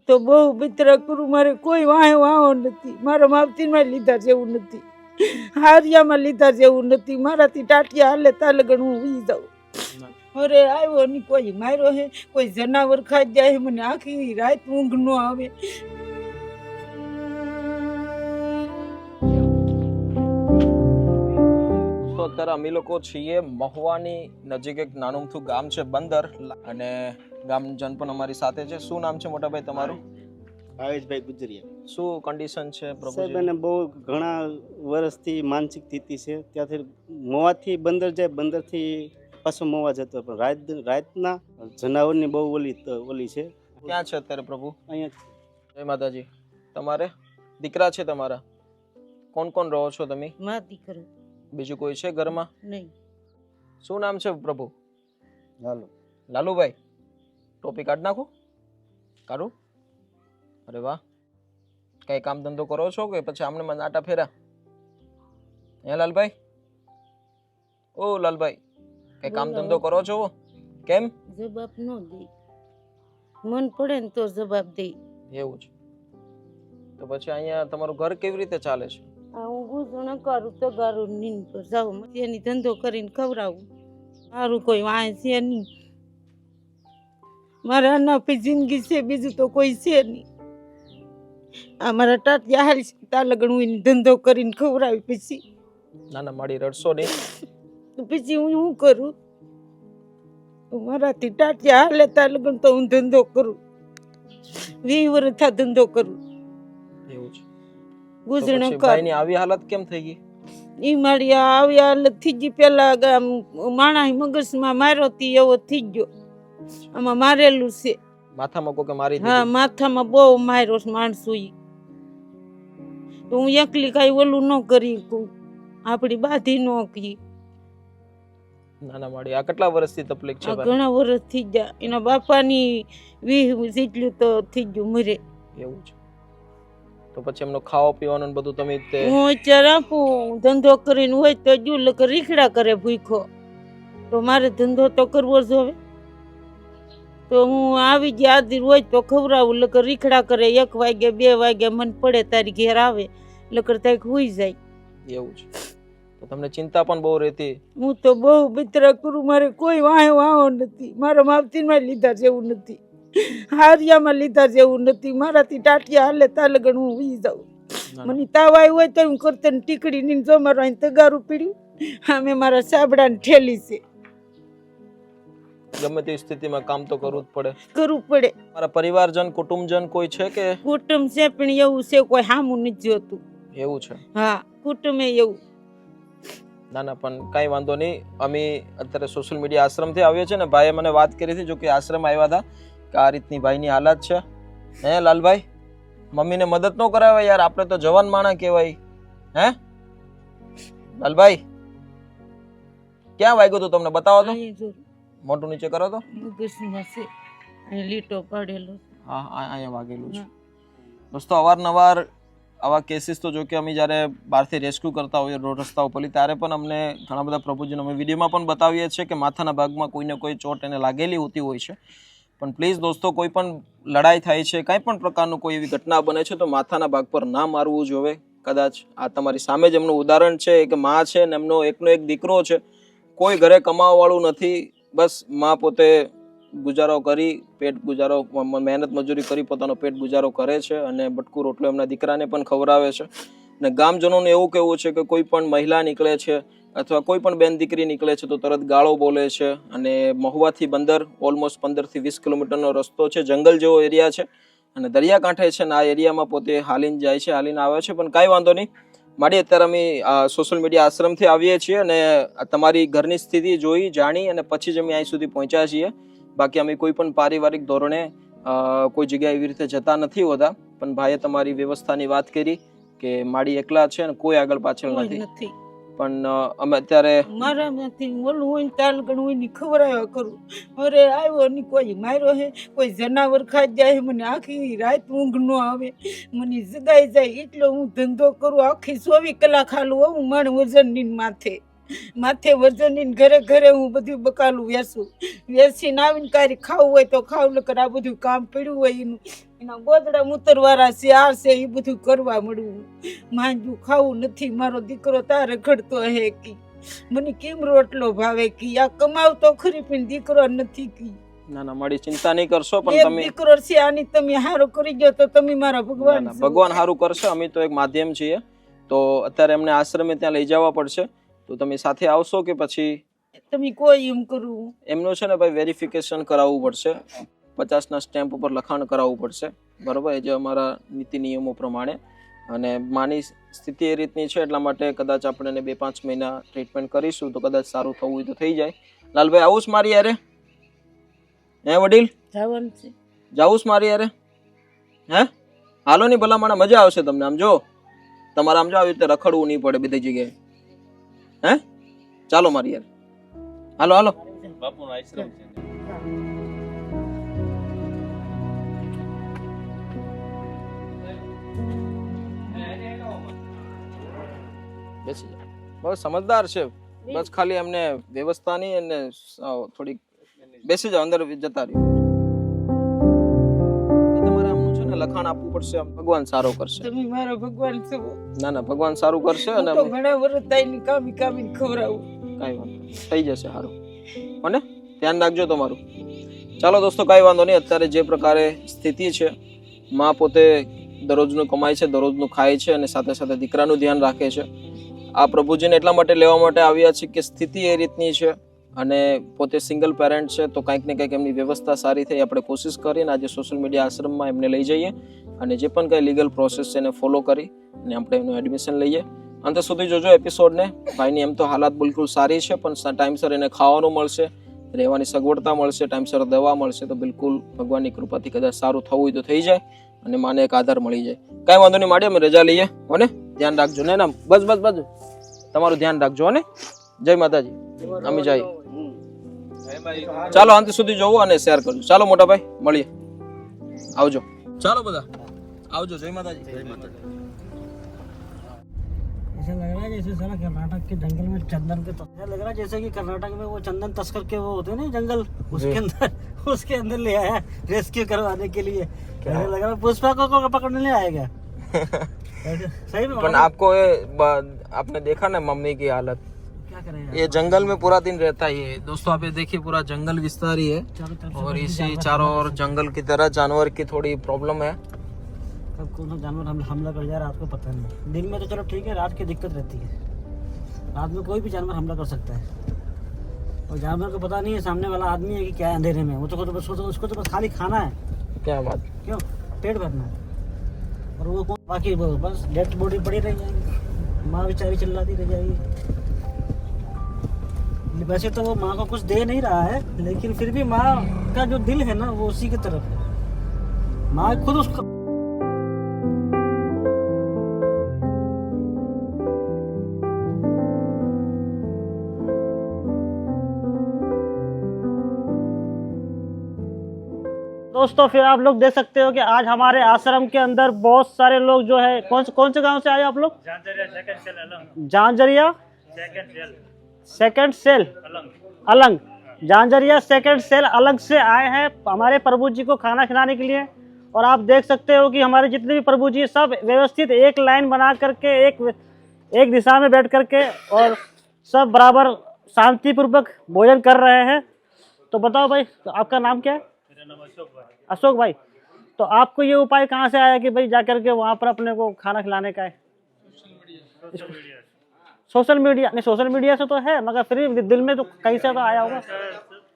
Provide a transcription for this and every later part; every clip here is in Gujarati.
તો બહુ બિતરા કરું, મારે કોઈ વાહો નથી, મારા માવતીમાં લીધા જેવું નથી, હારિયામાં લીધા જેવું નથી, મારાથી ટાટિયા હાલે તાલગણ હું વી જાઉં. અરે આવ્યો નહીં, કોઈ માર્યો હે, કોઈ જનાવર ખાઈ જાય, મને આખી રાત ઊંઘ ન આવે. તો અત્યારે અમે લોકો છીએ મહુવાની નજીક એક નાનુમથું ગામ છે બંદર, અને ગામજન પણ અમારી સાથે છે. શું નામ છે મોટાભાઈ તમારું? ભાવેશભાઈ ગુજરિયા. શું કન્ડિશન છે સાહેબ પ્રભુજી? એને બહુ ઘણા વર્ષથી માનસિક સ્થિતિ છે. ત્યાંથી મોવાથી બંદર જાય, બંદરથી પાછો મોવા જતો, પણ રાતના જનાવરની બહુ ઓલી છે. ક્યાં છે અત્યારે પ્રભુ? અહીંયા. જય માતાજી. તમારે દીકરા છે તમારા? કોણ કોણ રહો છો તમે? માં દીકરો બીજું કોઈ છે ઘરમાં? નહીં. શું નામ છે પ્રભુ? હાલો. લાલુભાઈ. ટોપી કાઢ નાખું? કાઢું? અરે વાહ. કઈ કામ ધંધો કરો છો કે પછી આમને મને આટા ફેરા? હે લાલભાઈ? ઓ લાલભાઈ, કઈ કામ ધંધો કરો છો? કેમ? જવાબ ન દે, મન પડે ને તો જવાબ દે. એવું છે. તો પછી અહીંયા તમારું ઘર કેવી રીતે ચાલે છે? હું ગુજણ કરું તો ગારું નીન પર જાઉં, એની ધંધો કરીને ખવડાવું. મારું કોઈ વાંય છે નહીં, મારા અનાફી જિંદગી છે, બીજું તો કોઈ છે નહીં. આ મારા ટાટિયા હાલ તાલગણ હું એની ધંધો કરીને ખવડાવી, પછી ના ના માડી રડશો નહીં. પછી હું શું કરું? મારાથી ટાટિયા હાલે તાલગણ તો હું ધંધો કરું, 20 વર્ષ થા ધંધો કરું. એવું છે. ગુજરણ કર. ભાઈની આવી હાલત કેમ થઈ ગઈ? ઈ મારી આવી હાલત થઈ ગઈ. પેલા માણા મગજમાં માર્યો તી એવો થઈ ગયો. આમાં મારેલું છે. માથામાં કોકે મારી હા, દીધી? માથામાં બહુ માર્યો માણસો. તો હું એકલી કઈ ઓલું ન કરી શકું, આપણી બાધી ન કી. ના ના માડી, આ કેટલા વર્ષથી તકલીફ છે? ઘણા વર્ષ થઈ ગયા. એના બાપાની 20 જેટલું તો થઈ ગયું, મરે. એવું છે. તો પછી એમનો ખાવા પીવાનું ને બધું તમે તે? હું અત્યારે આપું ધંધો કરીને હોય તો જો લકર રીખડા કરે ભૂખો, તો મારે ધંધો તો કરવો જ હવે. તો હું આવી ગયા આદિર હોય તો ખવડાવું, લકર રીખડા કરે. 1 વાગે 2 વાગે મન પડે તારી ઘેર આવે, લકર તાઈ હોઈ જાય. એવું છે. તો તમને ચિંતા પણ બહુ રહેતી? હું તો બહુ બિતરા કરું, મારે કોઈ વાહો નથી, મારા માવતીમાં લીધા જેવું નથી, હારિયામાં લીધા જેવું નથી, મારાથી ટાટિયા હાલે તાલગણ હું વી જાઉં. મને તાવ આવ્યો હોય તો હું કરતન ટીકડી ની જો મારો અહીં તગારું પીડ્યું, અમે મારા સાબડાને ઠેલી છે. ગમે તે સ્થિતિમાં કામ તો કરવું જ પડે. કરવું પડે. મારા પરિવારજન કુટુંબજન કોઈ છે કે? કુટુંબ છે પણ એવું છે, કોઈ હામું નથી જોતું. એવું છે. હા, કુટુંબે એવું. ના ના પણ કઈ વાંધો નહીં. અમે અત્યારે સોશિયલ મીડિયા આશ્રમથી આવીએ છીએ ને, ભાઈએ મને વાત કરી હતી, જો કે આશ્રમ આવ્યા હતા, કે આ રીતની ભાઈની હાલત છે. હે લાલભાઈ, મમ્મીને મદદ ન કરાવે યાર, આપણે તો જવાન માણા કહેવાય. હે લાલભાઈ, ક્યાં વાગ્યું તું તમને? બતાવો તો. મોટું નીચે કરો તો. મગજમાં છે, અહીં લીટો પડેલો. હા, અહીંયા વાગેલું છે. દોસ્તો, અવારનવાર આવા કેસીસ તો જો કે અમે જ્યારે બહારથી રેસ્ક્યુ કરતા હોઈએ રોડ રસ્તા ઉપર, ત્યારે પણ અમને ઘણા બધા પ્રભુજીનો અમે વિડીયોમાં પણ બતાવીએ છીએ કે માથાના ભાગમાં કોઈને કોઈ ચોટ એને લાગેલી હોતી હોય છે. પણ પ્લીઝ દોસ્તો, કોઈ પણ લડાઈ થાય છે, કંઈ પણ પ્રકારનું કોઈ એવી ઘટના બને છે તો માથાના ભાગ પર ના મારવું જોઈએ. કદાચ આ તમારી સામે જ એમનું ઉદાહરણ છે કે માં છે ને એમનો એકનો એક દીકરો છે, કોઈ ઘરે કમાવાવાળું નથી, બસ માં પોતે ગુજારો કરી, પેટ ગુજારો, મહેનત મજૂરી કરી પોતાનો પેટ ગુજારો કરે છે, અને બટકું રોટલો એમના દીકરાને પણ ખવડાવે છે. અને ગામજનોનું એવું કહેવું છે કે કોઈ પણ મહિલા નીકળે છે અથવા કોઈ પણ બેન દીકરી નીકળે છે તો તરત ગાળો બોલે છે. અને મહુવાથી બંદર ઓલમોસ્ટ 15 થી 20 કિલોમીટરનો રસ્તો છે, જંગલ જેવો એરિયા છે, અને દરિયાકાંઠે છે ને આ એરિયામાં પોતે હાલીને જાય છે, હાલીને આવે છે. પણ કાંઈ વાંધો નહીં માડી, અત્યારે અમે સોશિયલ મીડિયા આશ્રમથી આવીએ છીએ અને તમારી ઘરની સ્થિતિ જોઈ જાણી અને પછી જ અમે અહીં સુધી પહોંચ્યા છીએ. બાકી અમે કોઈ પણ પારિવારિક ધોરણે કોઈ જગ્યાએ એવી રીતે જતા નથી હોતા. પણ ભાઈએ તમારી વ્યવસ્થાની વાત કરી કે માડી એકલા છે ને કોઈ આગળ પાછળ નથી. પણ અમે અત્યારે મારામાંથી ઓલું હોય ને તાલગણ હોય ને ખવડાવ્યા કરું. અરે આવ્યો નહીં, કોઈ માર્યો હે, કોઈ જનાવર ખાઈ જાય, મને આખી રાત ઊંઘ ન આવે, મને જગાઈ જાય એટલો હું ધંધો કરું. આખી 24 કલાક હાલું હું માણ વજનની માથે. માથે વજનની ઘરે ઘરે હું બધું બકાલું વેચીને આવીને કાંઈ ખાવું હોય તો ખાવ, નકર આ બધું કામ પડ્યું હોય એનું એના ગોદડા મૂતરવાળા છે આ છે એ બધું કરવા મળવું. માંજું ખાવું નથી. મારો દીકરો તારે ઘડતો હે કી મને કેમ રોટલો ભાવે કી આ કમાવતો ખરી પણ દીકરો નથી કી. ના ના મારી ચિંતા નહીં કરશો, પણ એક તમે દીકરો છે આની તમે હારો કરી ગયો તો તમે મારા ભગવાન છો. ભગવાન સારું કરશે. અમે તો એક માધ્યમ છીએ, તો અત્યારે એમને આશ્રમે ત્યાં લઈ જવા પડશે. તો તમે સાથે આવશો કે પછી તમે કોઈ એમ કરવું? એમનું છે ને ભાઈ વેરિફિકેશન કરાવવું પડશે, 50ના સ્ટેમ્પ ઉપર લખાણ કરાવવું પડશે, બરોબર? એ જે અમારા નીતિ નિયમો પ્રમાણે. અને માની સ્થિતિ એ રીતની છે એટલા માટે કદાચ આપણે એને 2-5 મહિના ટ્રીટમેન્ટ કરીશું તો કદાચ સારું થવું હોય તો થઈ જાય. લાલભાઈ આવું જ મારી યારે? હે વડીલ જવાનું છે? જાવું જ મારી યારે? હે હાલો ની ભલામણ, મજા આવશે તમને. આમ જો તમારે આમ જો આવી રીતે રખડવું નહીં પડે બધી જગ્યાએ. હે ચાલો મારી યાર, હાલો હાલો. બાપુનો આશ્રમ છે. બેસી જાઓ. બસ સમજદાર છે, બસ ખાલી એમને વ્યવસ્થાની અને થોડીક બેસી જાઓ, અંદર જતા રહ્યો. તમારે આમનું છે ને લખાણ આપવું પડશે, ભગવાન સારો કરશે. તમે મારા ભગવાન છો. ના ના ભગવાન સારું કરશે. અને તો ઘણા વર્ષ તાઈની કામી કામીને ખવડાવું. કાંઈ વાંધો નહીં, થઈ જશે સારું. અને ધ્યાન રાખજો તમારું. ચાલો દોસ્તો, કાંઈ વાંધો નહીં. અત્યારે જે પ્રકારે સ્થિતિ છે, માં પોતે દરરોજનું કમાય છે, દરરોજનું ખાય છે અને સાથે સાથે દીકરાનું ધ્યાન રાખે છે. આ પ્રભુજીને એટલા માટે લેવા માટે આવ્યા છે કે સ્થિતિ એ રીતની છે અને પોતે સિંગલ પેરેન્ટ છે, તો કંઈક ને કંઈક એમની વ્યવસ્થા સારી થઈ આપણે કોશિશ કરીને આજે સોશિયલ મીડિયા આશ્રમમાં એમને લઈ જઈએ અને જે પણ કંઈ લીગલ પ્રોસેસ છે એને ફોલો કરી અને આપણે એનું એડમિશન લઈએ. અંત સુધી જોજો એપિસોડને. ભાઈની એમ તો હાલાત બિલકુલ સારી છે, પણ ટાઈમસર એને ખાવાનું મળશે, રહેવાની સગવડતા મળશે, ટાઈમસર દવા મળશે, તો બિલકુલ ભગવાનની કૃપાથી કદાચ સારું થવું હોય તો થઈ જાય અને માને એક આધાર મળી જાય. કાંઈ વાંધો નહીં, માડી અમે રજા લઈએ. હોને ધ્યાન રાખજો ને. ના બસ બસ બસ તમારું ધ્યાન રાખજો. ને જય માતાજી. અમે જઈએ. ચાલો અંત સુધી જોવો અને શેર કરજો. ચાલો મોટા ભાઈ મળીએ, આવજો. ચાલો બધા આવજો. જય માતાજી. જય માતાજી. ऐसा लग रहा है जैसे साला कर्नाटक के जंगल में चंदन के ऐसा लग रहा है जैसे कि कर्नाटक में वो चंदन तस्कर के वो होते हैं ना जंगल, उसके अंदर ले आया रेस्क्यू करवाने के लिए. ऐसा लग रहा है पुष्पा को पकड़ने ले आएगा. सही में પણ आपको आपने देखा ना मम्मी की हालत, क्या करें ये जंगल में पूरा दिन रहता ही है. दोस्तों आप ये देखिए पूरा जंगल विस्तार ही है चारों तरफ और इसी चारों ओर जंगल की तरह जानवर की थोड़ी प्रॉब्लम है. कब कौन सा जानवर हमला कर जाए रात को पता नहीं. दिन में तो चलो ठीक है, रात की दिक्कत रहती है. रात में कोई भी जानवर हमला कर सकता है और जानवर को पता नहीं है सामने वाला आदमी है कि क्या है अंधेरे में. वो तो उसको तो बस खाली खाना है. क्या बात. क्यों पेट भरना है. और वो कौन बाकी वो बस डेड बॉडी पड़ी रह जाएगी, माँ बेचारी चिल्लाती रह जाएगी. वैसे तो वो माँ को कुछ दे नहीं रहा है, लेकिन फिर भी माँ का जो दिल है ना वो उसी की तरफ है. माँ खुद उसको दोस्तों फिर आप लोग देख सकते हो कि आज हमारे आश्रम के अंदर बहुत सारे लोग जो है कौन से गांव से आए आप लोग? Janjaria second sale Alang. Janjaria second sale अलग से आए हैं हमारे प्रभु जी को खाना खिलाने के लिए. और आप देख सकते हो कि हमारे जितने भी प्रभु जी सब व्यवस्थित एक लाइन बना करके एक दिशा में बैठ करके और सब बराबर शांतिपूर्वक भोजन कर रहे हैं. तो बताओ भाई, तो आपका नाम क्या है? अशोक भाई. तो आपको ये उपाय कहाँ से आया कि भाई जाकर के वहाँ पर अपने को खाना खिलाने का है? सोशल मीडिया नहीं, सोशल मीडिया से तो है मगर फिर भी दिल में तो कहीं से तो आया होगा.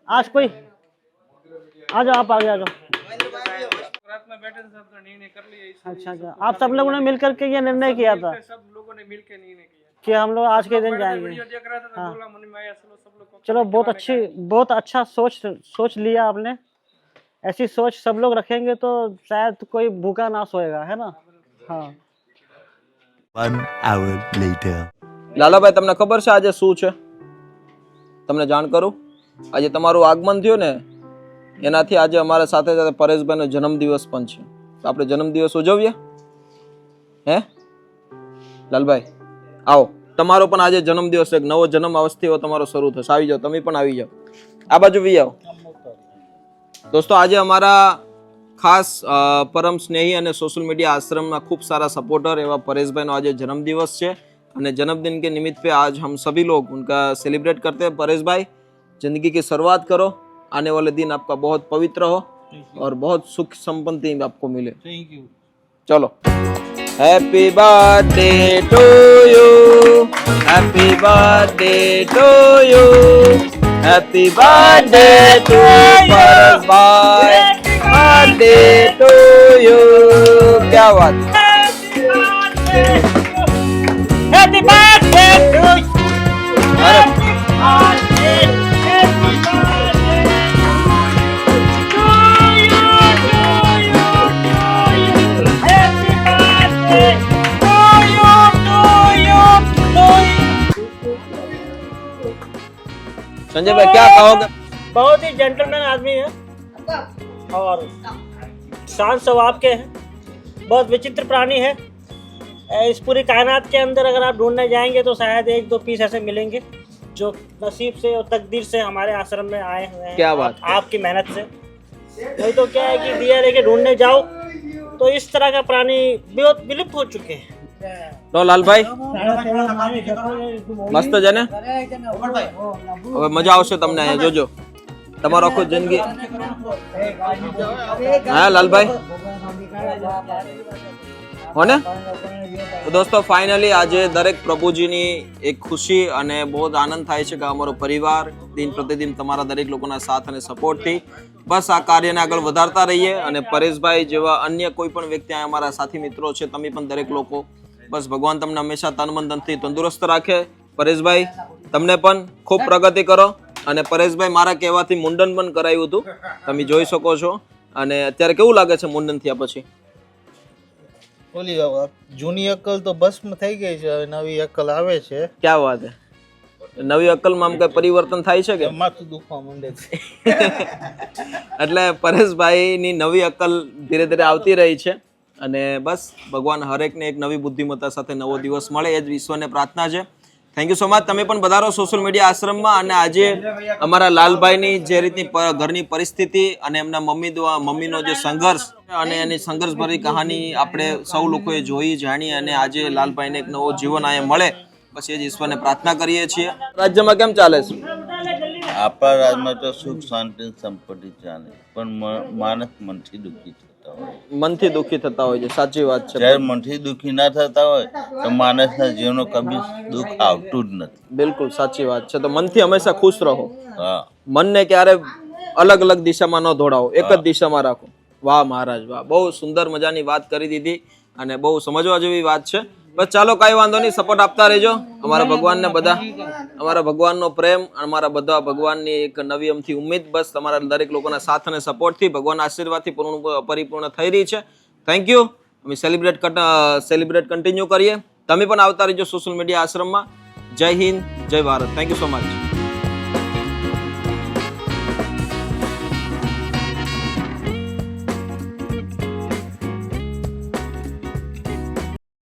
आज कोई आ जाओ, आप आगे आ जाओ. अच्छा अच्छा, आप सब लोगों ने मिल करके ये निर्णय किया था? सब लोगों ने मिल के निर्णय किया कि हम लोग आज के दिन जाएंगे. हाँ. चलो बहुत अच्छा सोच लिया आपने. ऐसी सोच सब लोग रखेंगे तो शायद कोई भूखा ना सोएगा, है ना? हाँ. 1 hour later. લાલાભાઈ તમને ખબર છે આજે શું છે? તમને જાણ કરું, આજે તમારું આગમન થયું ને એનાથી આજે અમારા સાથે સાથે પરેશભાઈનો જન્મદિવસ પણ છે. તો આપણે જન્મદિવસ ઉજવીએ. હે લાલભાઈ આવો. તમારો પણ આજે જન્મદિવસ છે, એક નવો જન્મ અવસ્થિઓ તમારો શરૂ થશે. આવી જાઓ, તમે પણ આવી જાઓ, આ બાજુ વી આવો. દોસ્તો આજે અમારા ખાસ પરમ સ્નેહી અને સોશિयल मीडिया आश्रमના खूब सारा सपोर्टर एवं परेश भाई नो आज जन्मदिवस है और जन्मदिन के निमित्त पे आज हम सभी लोग उनका सेलिब्रेट करते हैं. परेश भाई, जिंदगी की शुरुआत करो, आने वाले दिन आपका बहुत पवित्र हो और बहुत सुख संपत्ति आपको मिले. Thank you. चलो, happy birthday to you, happy birthday to you, happy birthday to Paresh भाई, बर्थडे टू यू. क्या बात. Happy birthday to you. अरे संजय भाई क्या कहोगे? बहुत ही जेंटलमैन आदमी है और शांत स्वभाव के हैं. बहुत विचित्र प्राणी है. इस पूरी कायनात के अंदर अगर आप ढूंढने जाएंगे तो शायद 1-2 पीस ऐसे मिलेंगे जो नसीब से और तकदीर से हमारे आश्रम में आए हुए हैं. क्या बात. आपकी मेहनत से. नहीं तो क्या है कि दिया लेके ढूंढने जाओ तो इस तरह का प्राणी बहुत विलुप्त हो चुके हैं. तो लाल भाई मस्त છે ને? હવે મજા આવશે તમને અહીંયા જોજો. તમારો આખો જિંદગી હા લાલભાઈ હો ને? તો દોસ્તો ફાઇનલી આજે દરેક પ્રભુજીની એક ખુશી અને બહુ આનંદ થાય છે કે અમારો પરિવાર દિન પ્રતિદિન તમારા દરેક લોકોના સાથ અને સપોર્ટથી બસ આ કાર્યને આગળ વધારતા રહીએ. અને પરેશભાઈ જેવા અન્ય કોઈ પણ વ્યક્તિ અમારા સાથી મિત્રો છે, તમે પણ દરેક લોકો બસ ભગવાન તમને હંમેશા તન મન ધનથી તંદુરસ્ત રાખે. પરેશભાઈ તમને પણ ખૂબ પ્રગતિ કરો. અને પરેશભાઈ મારા કહેવાથી મુંડન પણ કરાયું હતું, તમે જોઈ શકો છો. અને અત્યારે કેવું લાગે છે મુંડન થયા પછી? ઓલી જૂની અક્કલ તો ભસ્મ થઈ ગઈ છે, હવે નવી અક્કલ આવે છે. ક્યાં વાત છે? નવી અક્કલમાં આમ કઈ પરિવર્તન થાય છે કે? માથું દુખવા માંડે છે. એટલે પરેશભાઈની નવી અક્કલ ધીરે ધીરે આવતી રહી છે. અને બસ ભગવાન હરેકને એક નવી બુદ્ધિમત્તા સાથે નવો દિવસ મળે એ જ ઈશ્વરને પ્રાર્થના છે. Thank you so much. તમે પણ વધારો સોશિયલ મીડિયા આશ્રમમાં. અને આજે અમારા લાલભાઈની જે રીતની ઘરની પરિસ્થિતિ અને એમના મમ્મીનો જે સંઘર્ષ અને એની સંઘર્ષભરી કહાની આપણે સૌ લોકોએ જોઈ જાણી અને આજે લાલભાઈને એક નવો જીવન આ મળે બસ એ જ ઈશ્વરને પ્રાર્થના કરીએ છીએ. રાજ્યમાં કેમ ચાલે છે? આપણા રાજમાં તો સુખ શાંતિ સંપત્તિ ચાલે, પણ માણસ મનથી દુઃખી થતા હોય. મનથી દુઃખી થતા હોય છે, સાચી વાત છે. જ્યારે મનથી દુઃખી ના થતા હોય તો માણસના જીવનો કભી દુઃખ આવતું જ નથી. બિલકુલ સાચી વાત છે. તો મનથી હંમેશા ખુશ રહો. હા, મનને ક્યારે અલગ અલગ દિશામાં ન દોડાવો, એક જ દિશામાં રાખો. વાહ મહારાજ વાહ, બહુ સુંદર મજાની વાત કરી દીધી અને બહુ સમજવા જેવી વાત છે. બસ ચાલો કાંઈ વાંધો નહીં, સપોર્ટ આપતા રહેજો. અમારા ભગવાનને બધા, અમારા ભગવાનનો પ્રેમ, અમારા બધા ભગવાનની એક નવી અમથી ઉમ્મીદ બસ તમારા દરેક લોકોના સાથ અને સપોર્ટથી ભગવાનના આશીર્વાદથી પરિપૂર્ણ થઈ રહી છે. Thank you. અમે સેલિબ્રેટ કન્ટિન્યુ કરીએ. તમે પણ આવતા રહેજો સોશિયલ મીડિયા આશ્રમમાં. જય હિન્દ, જય Bharat. Thank you so much.